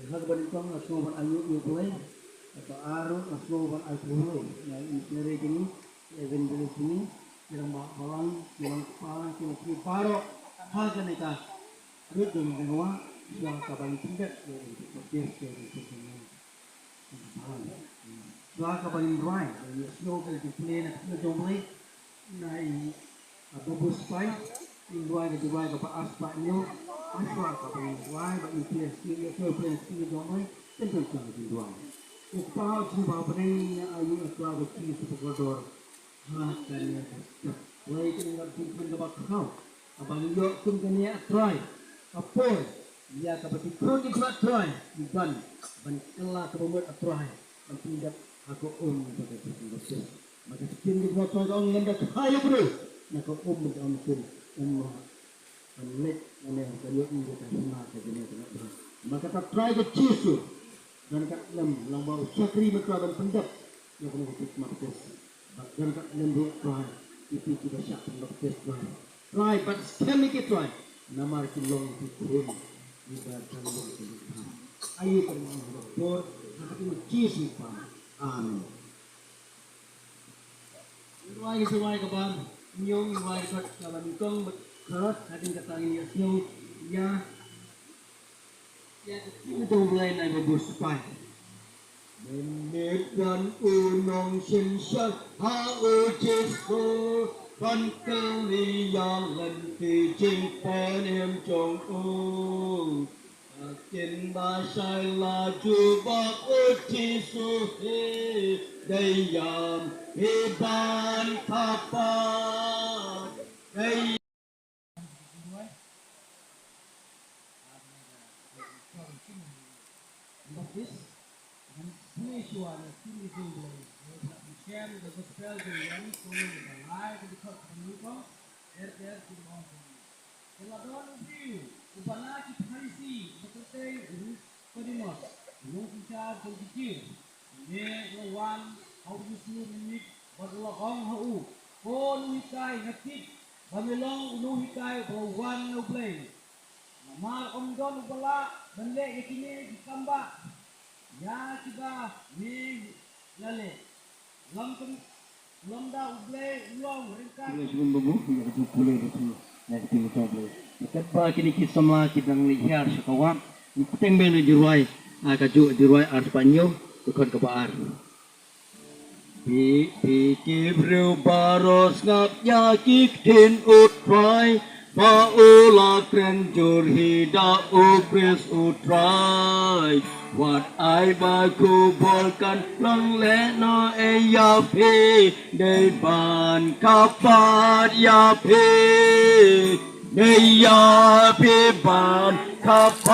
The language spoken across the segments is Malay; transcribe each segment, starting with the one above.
Hagbanitong asnoban ayu yukuin atau arut asnoban alpulo na intere kini even dulu sini yang balang yang parang kini paro haga nika rut dong denwa yang kabali tindak dari podcast dari sini dua kabali dry snow ke plane na domble na bubble spike in dry ke dry ke aspa nyo aswa kabali dry ba IPS ke plane ke domble tentu ke dry upah jumpa pening ayu aswa ke supergodor dan mulai kita jumpa dapat kau abang yuk kum kini try apa dia kapati kau di buat try bukan kelah kebumut try tidak aku pada proses maka skin di buat try kau ngenda kaya bro nak kau dengan skin let oleh kayu ini kita semua kejadian itu maka tak try ke cisu dan kat lang bau sakri mereka dan pendap yang kena kita proses dan kat lembut try itu kita siap untuk test try but can make it try nama kilong itu ibadah long itu ayo permainan doktor tapi cici pam amin iwai suwai kaban nyong iwai kat kaban kong kerat hadin katangin ya nyong ya itu mulai naik bagus pai menit dan unong sinsa hao jesu văn kali yang lenti chinh phen em trong ung trên ba sai la chu bác ước chi su he đây yam he ban thapa đây share the gospel to young following the life of the community there to the mountain. The Ladon of you, Upana Kiparisi, Bakote, Kodimos, Lukicha, Tokiki, May one, how you see me, but Long Hau, Ko Nuhikai, Nakit, Bamilong, Nuhikai, for one no play. Mama Omdon Ubala, Bande Yakine, Kamba, Yakiba, Me Lale. Lomda ublay long ringkat. Sebelum babu, kita pulai betul. Nanti kita pulai. Kita kini kita semua kita melihat sekawan. Kita beli jurai, kaju jurai Arpanyo, bukan kebar. Pikir baros ngap yakik tin utrai. Paula krenjur hida upres utrai. What I baku bolkan long le no e ya pe de ban kapat ya pe de ya pe ban kapat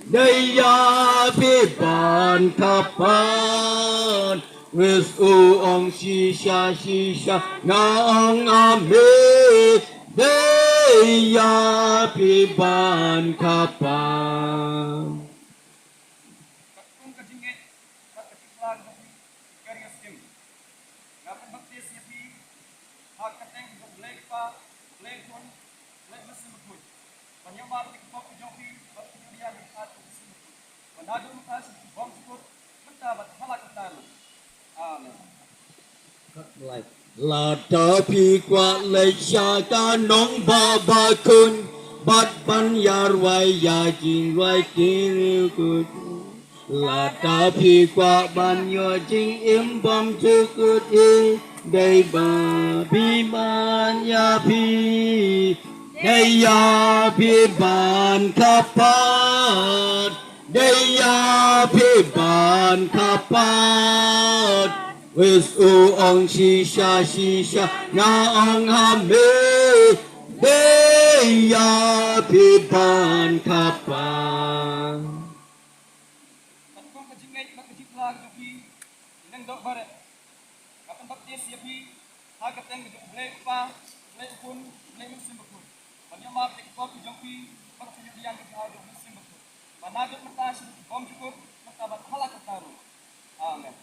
de ya pe ban kapat wis u ong shisha ngang ame de ya pe ban kapat là ta pi qua lệ xa ca nong ba ba kun bat ban yar wai ya jing wai kiri kut là ta pi qua ban yo jing im bom chu kut i dei ba bi ban ya pi dei ya pi ban kapat dei ya pi ban kapat wis u ong shisha nga ong hame de ya pi ban kapan Patpong kajingay makajiplag kapi inang dok bare kapan bakti siapi hagateng blek pa blek pun blek musim bakun panyama tek kopi jopi bakti yang kita musim bakun panagot matas bom cukup matabat halak taru amen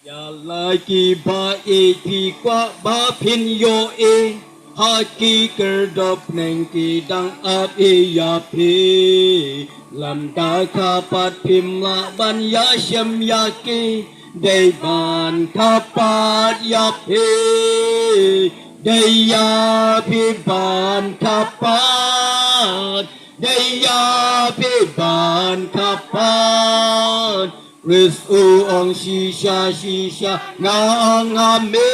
ya lagi baik di kwa ba pin yo e ha ki ker dop neng ki dang ap e ya pe Lam da kapat pimla ban ya shem ya ki Day ban kapat ya pi Day ya pi ban kapat Day ya pi ban kapat Ris u ong shisha nga me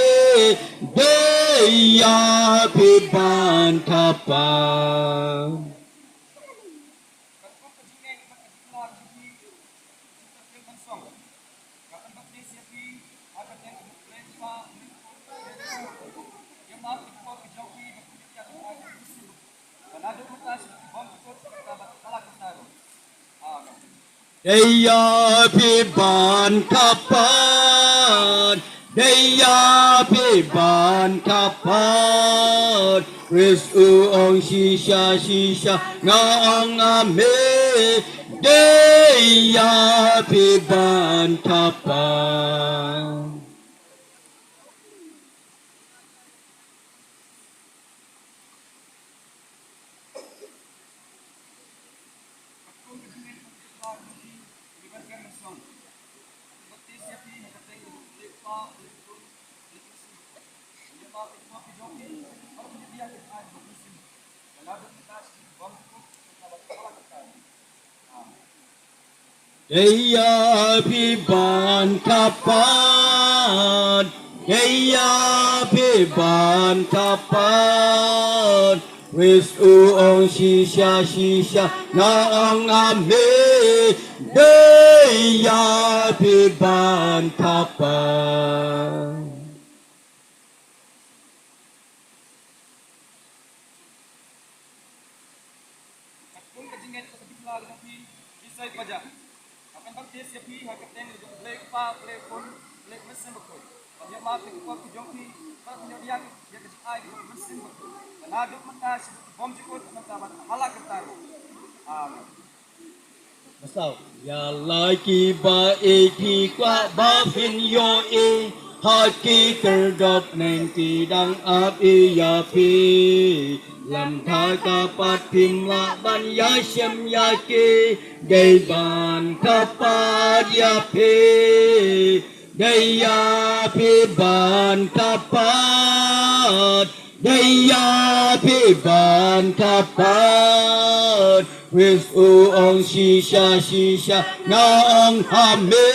Day ya pi ban kapat Daya piban kapan Daya piban kapan Ris u ong shisha Ngaang ame Daya piban kapan Daya piban kapan Daya piban kapan Wis uong shisha Ngaang ame Daya piban kapan Sao? Ya lai ki ba e ki qua ba phin yo e ha ki ter dop neng ki dang ap e ya pi lam tha ka pat phim la ban ya shem ya ki dei ban ka pat ya pi dei ya pi ban ka pat dei ya pi ban ka pat Wis uong shisha Ngaang hame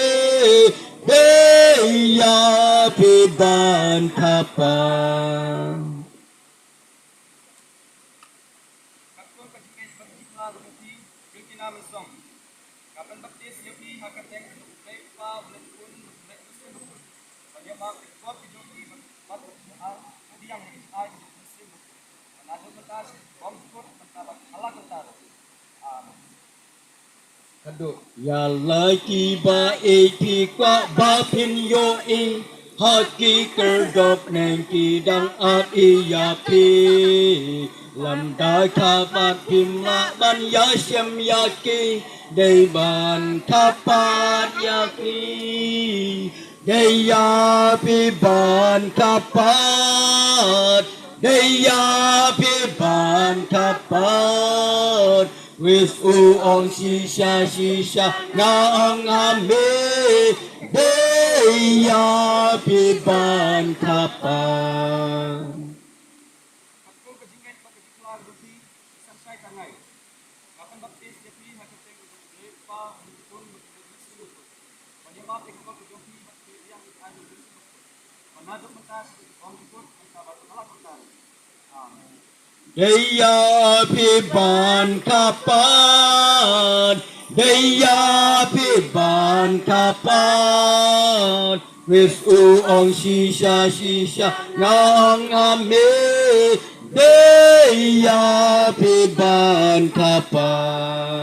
Daya piban kapan Ya lai ki ba e ki qua ba phin yo e ha ki ker dop neng ki dang at e ya pi lam da kha pat phim la ban ya shem ya ki dei ban kha pat ya ki dei ya pi ban kha pat dei ya pi ban kha pat Wis uong shisha Ngaang ame Daya piban kapan Daya piban kapan Daya piban kapan Wis uong shisha Ngaang ame Daya piban kapan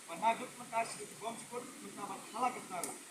Manhajut mentas bom sikut mentabat halak